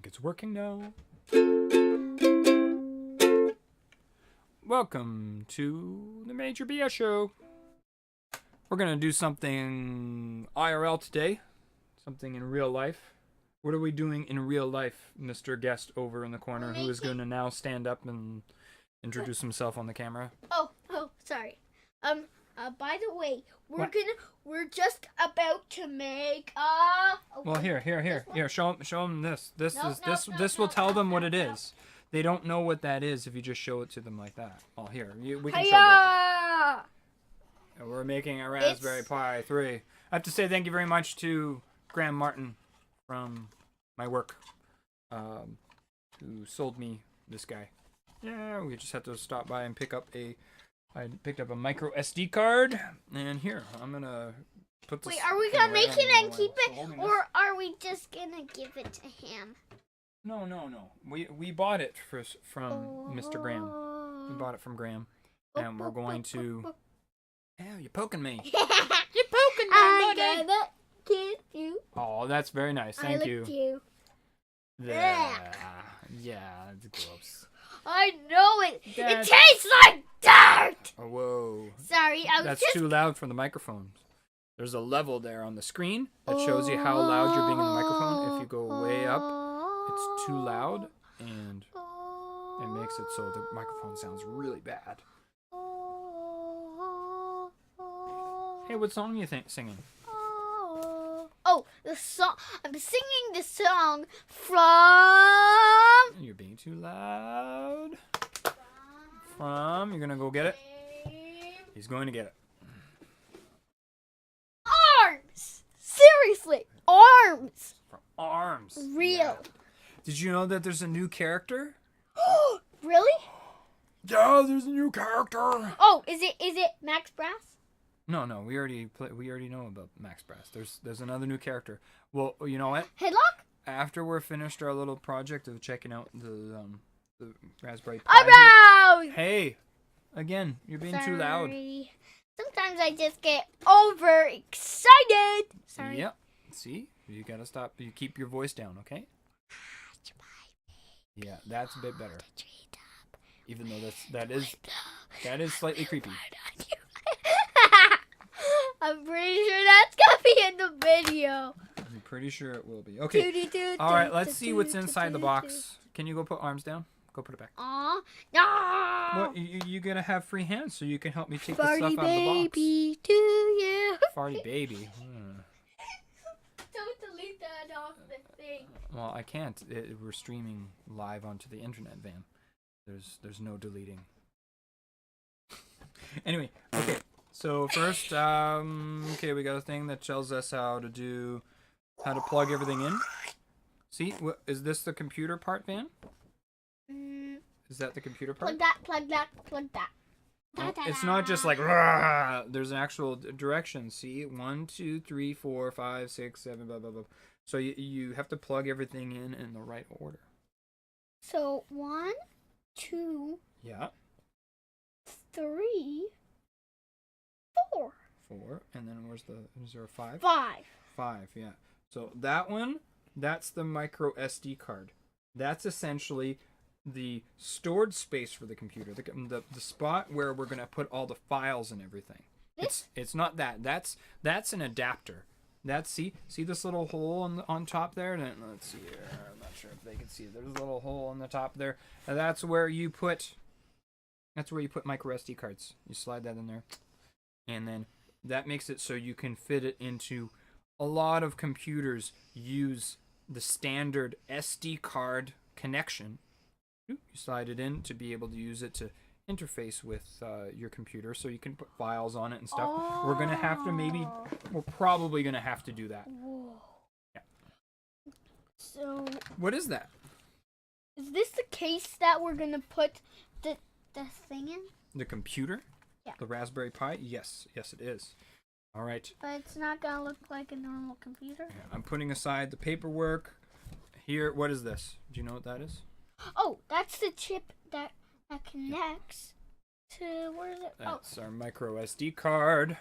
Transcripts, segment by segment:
it's working now. Welcome to the MajorBS show. We're going to do something IRL today. Something in real life. What are we doing in real life, Mr. Guest over in the corner, who is going to now stand up and introduce himself on the camera? Oh, sorry. By the way, we're just about to make Well, here. Show them this. This will tell them what it is. They don't know what that is if you just show it to them like that. Well, here, we can show both. We're making a Raspberry Pi 3. I have to say thank you very much to Graham Martin from my work, who sold me this guy. Yeah, we just had to stop by and pick up I picked up a micro SD card, and here, I'm gonna put this... Wait, are we gonna make it and keep it, or are we just gonna give it to him? No. We bought it from Mr. Graham. We bought it from Graham, and we're going to... Yeah, you're poking me. You're poking me, buddy. I'm gonna kiss you. Oh, that's very nice. Thank you. I licked you. Yeah, it's gross. I know it. It tastes like dirt. Oh, whoa. Sorry, That's too loud for the microphone. There's a level there on the screen that shows you how loud you're being in the microphone. If you go way up, it's too loud, and it makes it so the microphone sounds really bad. Hey, what song are you singing? Oh, the song. I'm singing the song from... You're being too loud. You're gonna go get it? He's going to get it. Arms! Seriously, arms! From Arms. Real. Yeah. Did you know that there's a new character? Really? Yeah, there's a new character. Oh, is it Max Brass? No, we already know about Max Brass. There's another new character. Well, you know what? Headlock? After we're finished our little project of checking out the Raspberry Pi. Around! Hey, again, you're being too loud. Sometimes I just get overexcited. Sorry. Yep. See, you gotta stop. You keep your voice down, okay? Yeah, that's a bit better. Even though that is slightly creepy. I'm pretty sure that's gonna be in the video. I'm pretty sure it will be. Okay. All right, let's see what's inside the box. Can you go put Arms down? Go put it back. No. What? You gotta have free hands so you can help me take the stuff out of the box. Farty baby to you. Farty baby. Don't delete that off the thing. Well, I can't. We're streaming live onto the internet, Van. There's no deleting. Anyway, okay. So first, okay, we got a thing that tells us how to plug everything in. See, is this the computer part, Van? Is that the computer part? Plug that. No, it's not just like, rah! There's an actual direction. See, 1, 2, 3, 4, 5, 6, 7, blah, blah, blah. So you have to plug everything in the right order. So 1, 2, yeah, 3, 4. 4, and then is there a 5? 5. 5, yeah. So that one, that's the micro SD card. That's essentially the stored space for the computer, the spot where we're gonna put all the files and everything. It's not that. That's an adapter. See this little hole on top there. And let's see here. I'm not sure if they can see it. There's a little hole on the top there. And that's where you put micro SD cards. You slide that in there, and then that makes it so you can fit it into a lot of computers. Use the standard SD card connection. You slide it in to be able to use it to interface with your computer, so you can put files on it and stuff. We're probably gonna have to do that. Whoa. Yeah. So what is that? Is this the case that we're gonna put the thing in? The computer? Yeah. The Raspberry Pi? Yes, it is. All right. But it's not gonna look like a normal computer. Yeah, I'm putting aside the paperwork. Here, what is this? Do you know what that is? Oh, that's the chip that connects to, where is it? That's our micro SD card.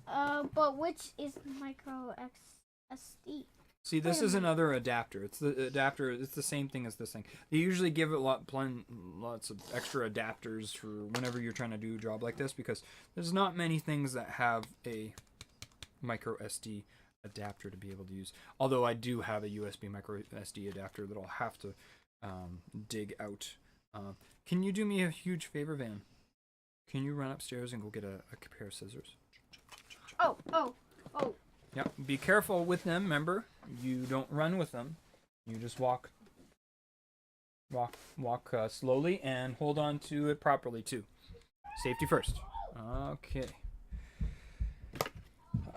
But which is micro SD? See, this Wait a is minute. another adapter. It's the adapter. It's the same thing as this thing. They usually give it lots of extra adapters for whenever you're trying to do a job like this, because there's not many things that have a micro SD adapter to be able to use. Although I do have a USB micro SD adapter that I'll have to dig out. Can you do me a huge favor, Van? Can you run upstairs and go get a pair of scissors? Oh. Yeah, be careful with them. Remember, you don't run with them. You just walk slowly and hold on to it properly too. Safety first. Okay.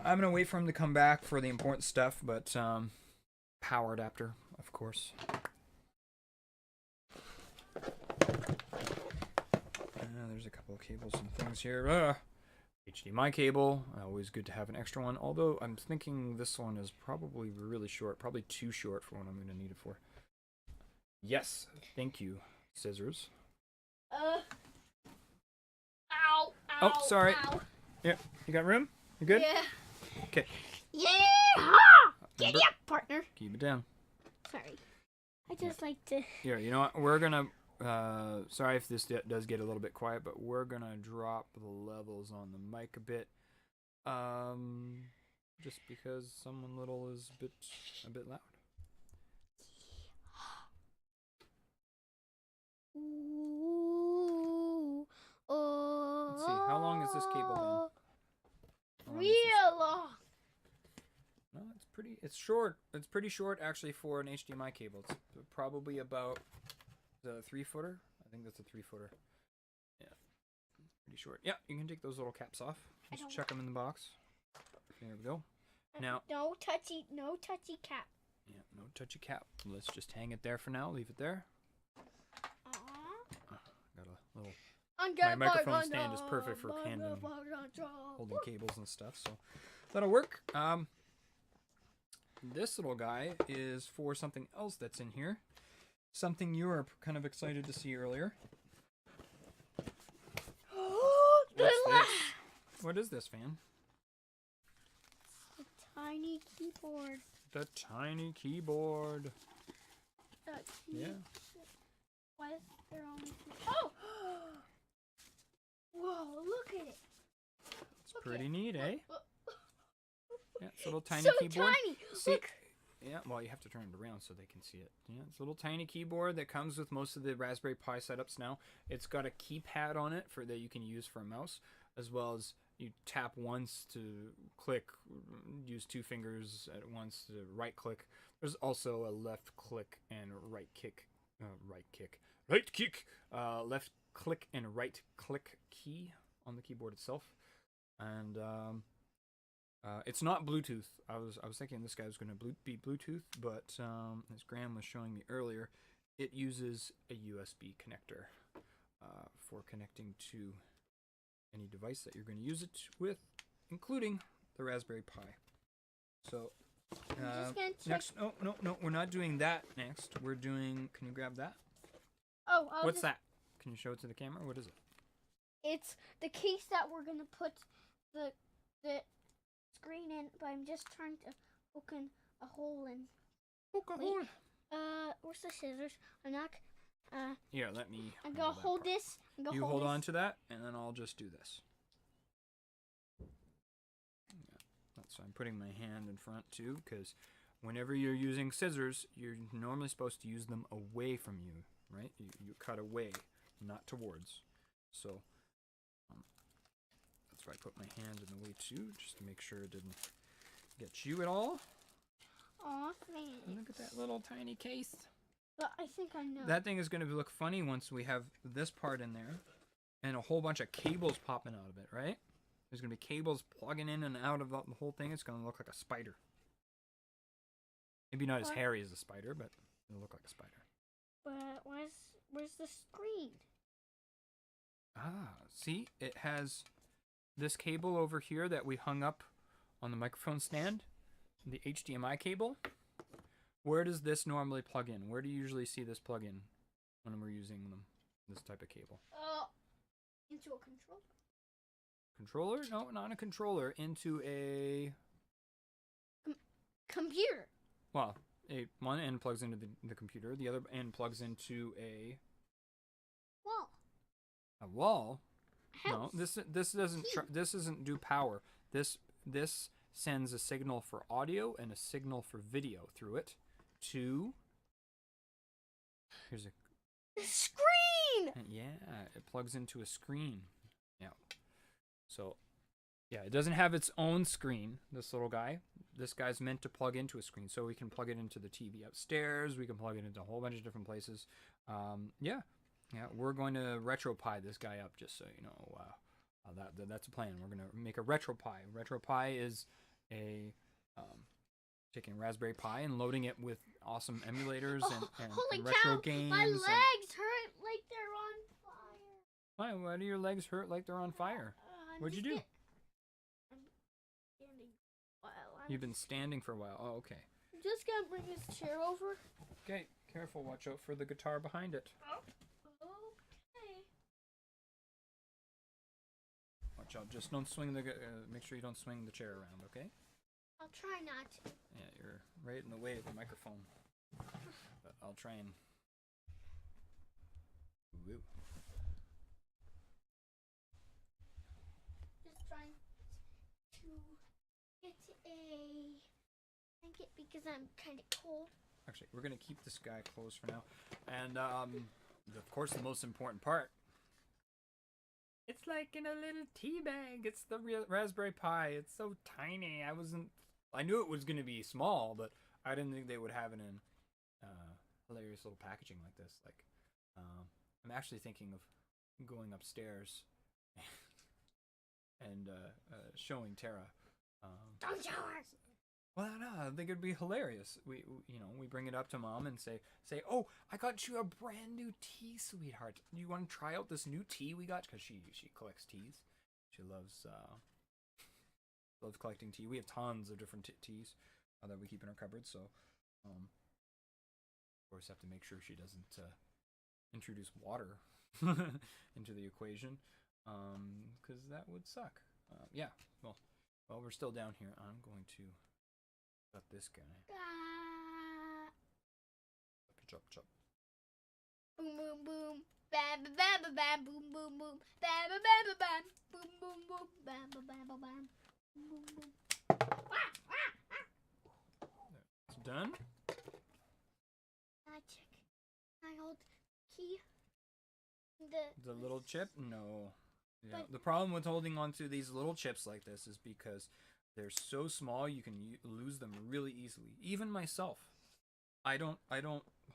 I'm gonna wait for him to come back for the important stuff, but power adapter, of course. There's a couple of cables and things here. HDMI cable, always good to have an extra one. Although I'm thinking this one is probably really short, probably too short for what I'm going to need it for. Yes, thank you, scissors. Ow. Oh, sorry. Ow. Yeah, you got room? You good? Yeah. Okay. Yeah. Giddy up, partner. Keep it down. Sorry. I just like to. Here, you know what? We're gonna. Sorry if this does get a little bit quiet, but we're gonna drop the levels on the mic a bit. Just because someone little is a bit loud. Ooh, oh, Let's see. How long is this cable then? Real long. No, it's pretty. It's short. It's pretty short actually for an HDMI cable. It's probably about the 3-footer. I think that's a 3-footer. Yeah, pretty short. Yeah, you can take those little caps off. Just check them in the box. There we go. Now, no touchy cap. yeah, no touchy cap. Let's just hang it there for now. Leave it there. Got a little. My microphone stand is perfect for handling, holding cables and stuff, so that'll work. This little guy is for something else that's in here. Something you were kind of excited to see earlier. What's this? What is this, Fan? The tiny keyboard. The tiny keyboard. Yeah. Why is there only two? Oh! Whoa, look at it. It's pretty neat, eh? Yeah, it's a little tiny so keyboard. Tiny. See, look. yeah, well, you have to turn it around so they can see it. Yeah, it's a little tiny keyboard that comes with most of the Raspberry Pi setups now. It's got a keypad on it for that you can use for a mouse, as well as you tap once to click, use 2 fingers at once to right click. There's also a left click and right kick, left click and right click key on the keyboard itself, and it's not Bluetooth. I was thinking this guy was going to be Bluetooth, but as Graham was showing me earlier, it uses a USB connector for connecting to any device that you're going to use it with, including the Raspberry Pi. So next, no, we're not doing that next. We're doing. Can you grab that? Oh, what's that? Can you show it to the camera? What is it? It's the case that we're gonna put the screen in, but I'm just trying to open a hole in. Where's the scissors? I'm not. Here, let me. I'm gonna hold this. You hold on to that, and then I'll just do this. Yeah, that's why I'm putting my hand in front too, because whenever you're using scissors, you're normally supposed to use them away from you, right? You cut away, not towards. So that's why I put my hand in the way too, just to make sure it didn't get you at all. Aw, thanks. Look at that little tiny case. But I think I know. That thing is going to look funny once we have this part in there and a whole bunch of cables popping out of it, right? There's going to be cables plugging in and out of the whole thing. It's going to look like a spider. Maybe not as hairy as a spider, but it'll look like a spider. But where's the screen? See? It has this cable over here that we hung up on the microphone stand. The HDMI cable. Where does this normally plug in? Where do you usually see this plug in when we're using this type of cable? Into a controller. Controller? No, not a controller. Into a... Computer. well, one end plugs into the computer, the other end plugs into a Wall. wall. House. No, this isn't do power. This sends a signal for audio and a signal for video through it to. Here's a The screen. yeah. It plugs into a screen. Yeah. So, yeah, it doesn't have its own screen. This little guy. This guy's meant to plug into a screen, so we can plug it into the TV upstairs. We can plug it into a whole bunch of different places. Yeah. We're going to RetroPie this guy up, just so you know. That's a plan. We're gonna make a RetroPie. RetroPie is a taking Raspberry Pi and loading it with awesome emulators and Holy retro cow, games. my legs hurt like they're on fire. Why do your legs hurt like they're on fire? What'd you do? I'm standing a while. You've been standing for a while. Oh, okay. I'm just gonna bring this chair over. Okay, careful. Watch out for the guitar behind it. Okay. Watch out. Just don't swing make sure you don't swing the chair around, okay? I'll try not to. Yeah, you're right in the way of the microphone. But I'll try and. Woo. Just trying to get a blanket because I'm kind of cold. Actually, we're gonna keep this guy closed for now, and of course, the most important part. It's like in a little tea bag. It's the real Raspberry Pi. It's so tiny. I knew it was gonna be small, but I didn't think they would have it in hilarious little packaging like this. Like, I'm actually thinking of going upstairs and showing Tara. Don't show her. Well, no, I think it'd be hilarious. We bring it up to Mom and say, oh, I got you a brand new tea, sweetheart. You want to try out this new tea we got? Because she collects teas. She loves collecting tea. We have tons of different teas that we keep in our cupboard. So, of course, have to make sure she doesn't introduce water into the equation, because that would suck. Yeah. Well, while we're still down here, I'm going to. Got this guy. Chop, chop. Boom, boom, boom. Bam, bam, bam, bam, boom, boom, boom. Bam, bam, bam, bam, boom, boom, boom. Bam, bam, bam, bam, bam. Boom, boom, boom. It's done. Magic. I hold key. The little chip? No. Yeah. The problem with holding onto these little chips like this is because they're so small you can lose them really easily. Even myself, I don't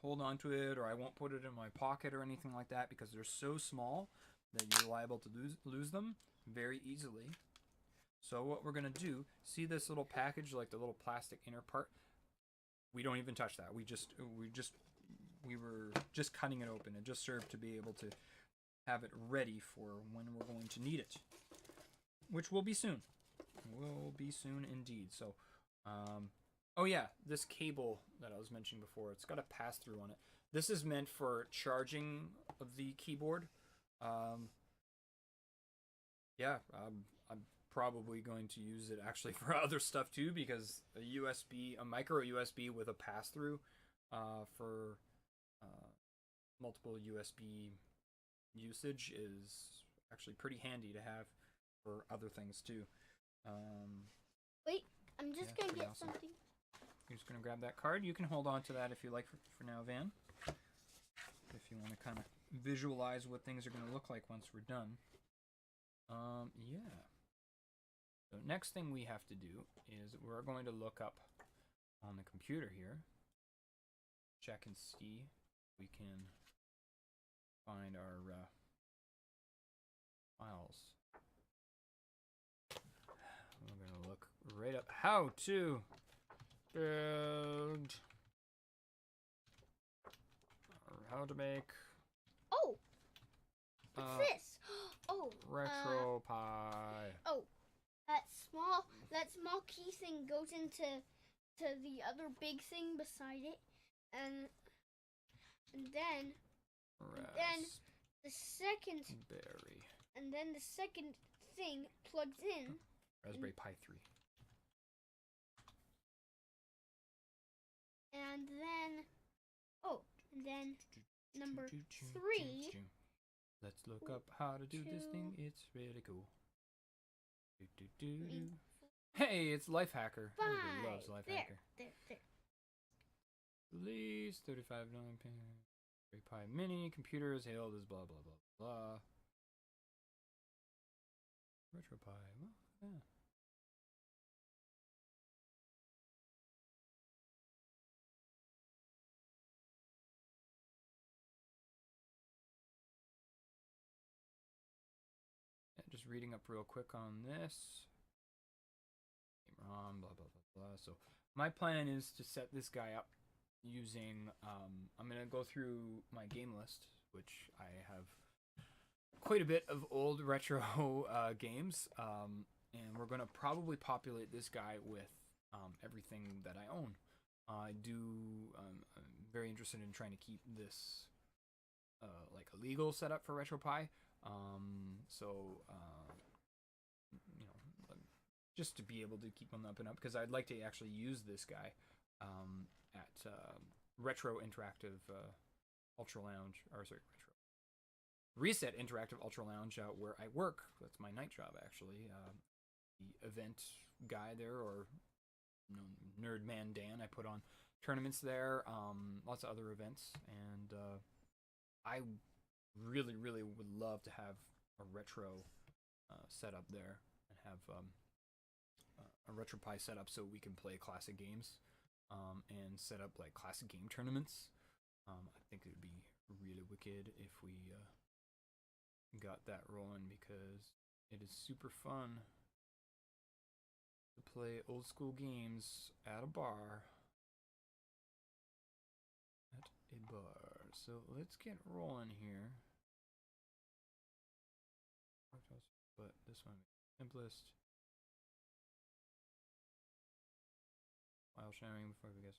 hold on to it, or I won't put it in my pocket or anything like that, because they're so small that you're liable to lose them very easily. So what we're gonna do, see this little package, like the little plastic inner part? We don't even touch that. We were just cutting it open. It just served to be able to have it ready for when we're going to need it, which will be soon. Will be soon indeed. So, oh yeah, this cable that I was mentioning before, it's got a pass-through on it. This is meant for charging of the keyboard. Yeah, I'm probably going to use it actually for other stuff too, because a micro USB with a pass-through for multiple USB usage is actually pretty handy to have for other things too. Wait, I'm just gonna get awesome. something. You're just gonna grab that card. You can hold on to that if you like for now, Van. If you want to kind of visualize what things are gonna look like once we're done. Yeah. So next thing we have to do is we're going to look up on the computer here. Check and see if we can find our files. We're going to look right up how to build, or how to make What's this? RetroPie. That small key thing goes into the other big thing beside it, and then the second thing plugs in. Raspberry Pi 3. Oh, and then number 3. Let's look up how to do this thing. It's really cool. Hey, it's Lifehacker. 5. Everybody loves Lifehacker. There. Release 35.9 pin. Pi Mini. Computers hailed as blah blah blah blah. RetroPie. Well, yeah. Just reading up real quick on this. ROM, blah blah blah blah. So my plan is to set this guy up using. I'm gonna go through my game list, which I have quite a bit of old retro games, and we're gonna probably populate this guy with everything that I own. I do. I'm very interested in trying to keep this like a legal setup for RetroPie. You know, just to be able to keep them up and up, because I'd like to actually use this guy at Retro Interactive Ultra Lounge, or sorry, Retro Reset Interactive Ultra Lounge where I work. That's my night job, actually. The event guy there, or Nerd Man Dan. I put on tournaments there, lots of other events, and I really would love to have a retro setup there, and have a RetroPie setup so we can play classic games, and set up like classic game tournaments. I think it would be really wicked if we got that rolling, because it is super fun to play old school games at a bar. So let's get rolling here. But this one simplest. File sharing before we get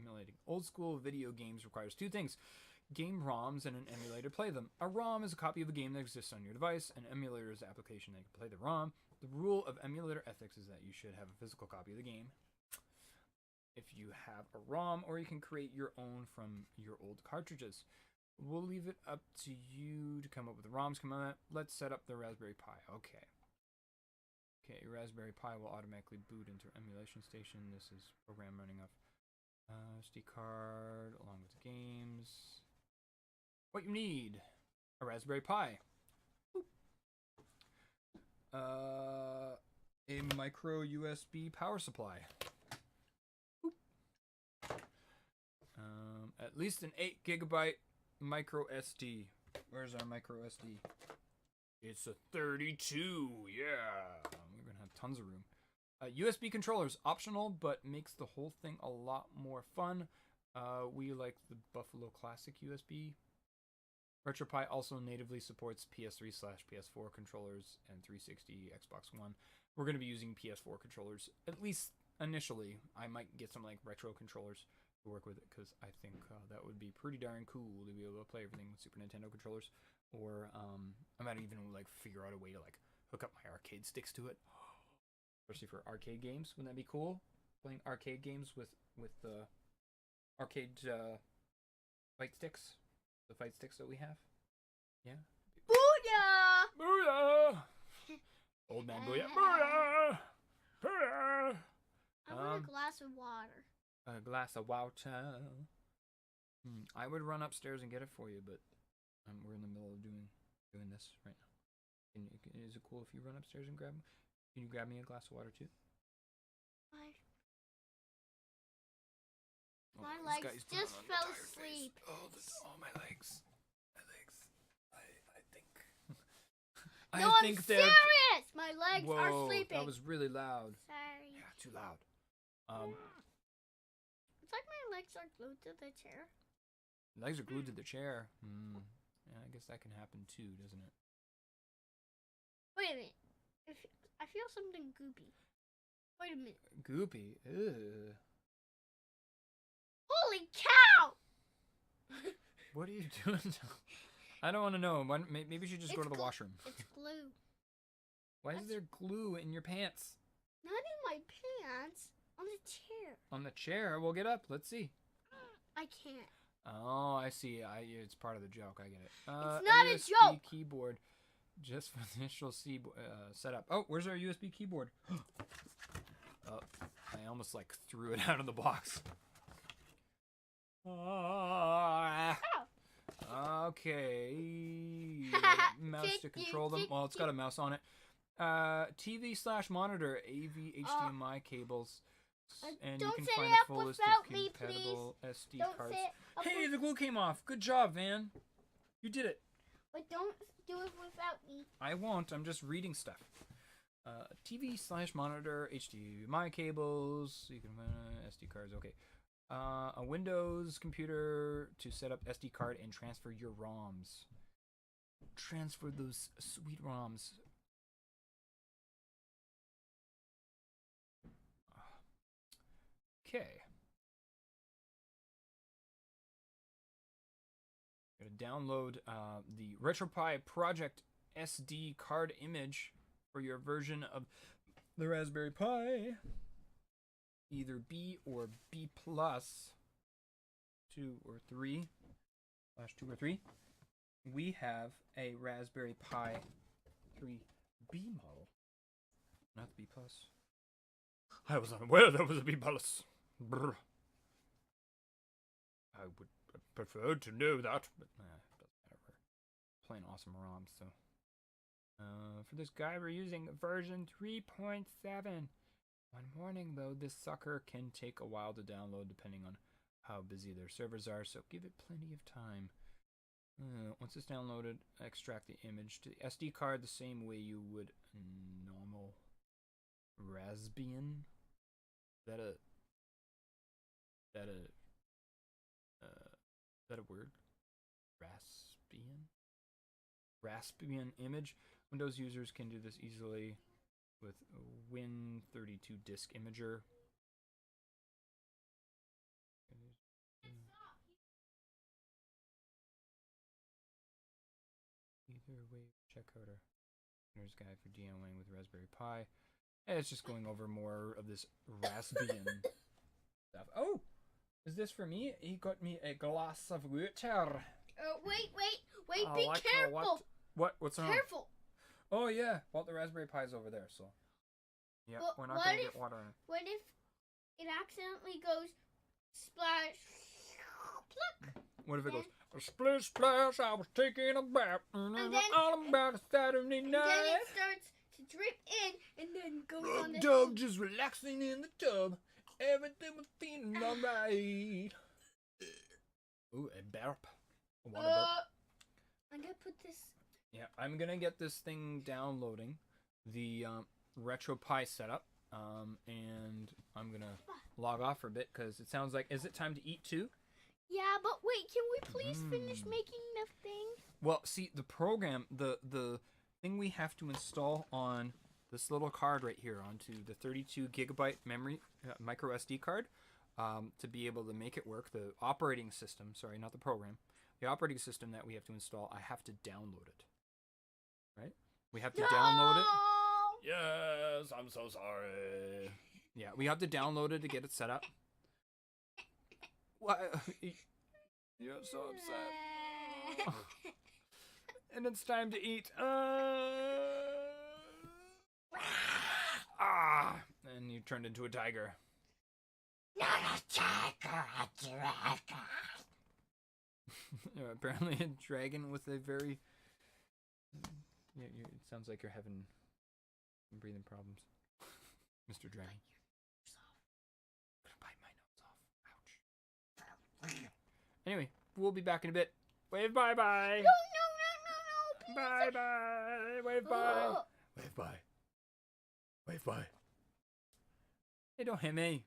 emulating. Old school video games requires 2 things: game ROMs and an emulator to play them. A ROM is a copy of a game that exists on your device. An emulator is an application that can play the ROM. The rule of emulator ethics is that you should have a physical copy of the game if you have a ROM, or you can create your own from your old cartridges. We'll leave it up to you to come up with the ROMs. Come on, let's set up the Raspberry Pi. Okay, Raspberry Pi will automatically boot into emulation station. This is program running off SD card along with the games. What you need: a Raspberry Pi, a micro USB power supply, at least an 8 gigabyte micro SD. Where's our micro SD? It's a 32. Yeah, we're gonna have tons of room. USB controllers, optional, but makes the whole thing a lot more fun. We like the Buffalo Classic USB. RetroPie also natively supports PS3/PS4 controllers and 360 Xbox One. We're going to be using PS4 controllers, at least initially. I might get some like retro controllers to work with it, because I think that would be pretty darn cool to be able to play everything with Super Nintendo controllers. Or I might even like figure out a way to like hook up my arcade sticks to it, especially for arcade games. Wouldn't that be cool? Playing arcade games with the arcade fight sticks. The fight sticks that we have. Yeah. Booyah! Booyah! Old man booyah. Booyah! Booyah! I want a glass of water. A glass of water. I would run upstairs and get it for you, but we're in the middle of doing this right now. Is it cool if you run upstairs and grab? Can you grab me a glass of water too? My legs just fell asleep. My legs. I think. No, I'm serious. My legs are sleeping. That was really loud. Sorry. Yeah, too loud. It's like my legs are glued to the chair. Legs are glued to the chair. Yeah, I guess that can happen too, doesn't it? Wait a minute. I feel something goopy. Wait a minute. Goopy? Ew. Holy cow! What are you doing? I don't want to know. Maybe you should just go to the washroom. It's glue. Why is there glue in your pants? Not in my pants. On the chair. On the chair? Well, get up. Let's see. I can't. Oh, I see. It's part of the joke. I get it. It's not a USB joke. keyboard, just for the initial setup. Oh, where's our USB keyboard? Oh, I almost like threw it out of the box. Okay. Mouse to control them. Well, it's got a mouse on it. TV/monitor, AV, HDMI cables. And you don't can set find it a up full list without of me, compatible SD Don't cards. say it up Hey, with- the glue came off. Good job, Van. You did it. But don't do it without me. I won't. I'm just reading stuff. TV/monitor, HDMI cables. You can SD cards. Okay. A Windows computer to set up SD card and transfer your ROMs. Transfer those sweet ROMs. Okay. Gotta download the RetroPie Project SD card image for your version of the Raspberry Pi. Either B or B plus 2 or 3 /2 or 3. We have a Raspberry Pi 3B model, not the B plus. I was unaware there was a B plus. Brr. I would prefer to know that, but it doesn't matter. We're playing awesome ROMs, so. For this guy, we're using version 3.7. One warning, though, this sucker can take a while to download depending on how busy their servers are, so give it plenty of time. Once it's downloaded, extract the image to the SD card the same way you would normal Raspbian. Is that a word? Raspbian image. Windows users can do this easily with Win32 disk imager. Either way, check out our owner's guide for DIYing with Raspberry Pi. And it's just going over more of this Raspbian stuff. Oh, is this for me? He got me a glass of water. Wait, be careful. What's wrong? Careful. Oh yeah, well the Raspberry Pi's over there, so yeah, But we're not gonna get water in it. What if it accidentally goes splash? Pluck. What if it goes splish splash? I was taking a bath, and then all about a Saturday night. And then it starts to drip in, and then goes on the Dove just relaxing in the tub. Everything was feeling alright. Ooh, a burp. A water burp. I'm gonna put this. Yeah, I'm gonna get this thing downloading, the RetroPie setup, and I'm gonna log off for a bit because it sounds like, is it time to eat too? Yeah, but wait, can we please finish making the thing? Well, see, the program, the thing we have to install on this little card right here onto the 32 gigabyte memory micro SD card to be able to make it work. The operating system, sorry, not the program, the operating system that we have to install, I have to download it. Right? We have to download it. Yes, I'm so sorry. Yeah, we have to download it to get it set up. What? You're so upset. And it's time to eat. And you turned into a tiger. Not a tiger, a giraffe. Yeah, apparently a dragon with a very... Yeah, it sounds like you're having some breathing problems. Mr. Dragon. I'm gonna bite my nose off. Ouch. Anyway, we'll be back in a bit. Wave bye-bye. No. Bye-bye. Wave bye. Wave bye. Wave bye. Hey, don't hit me.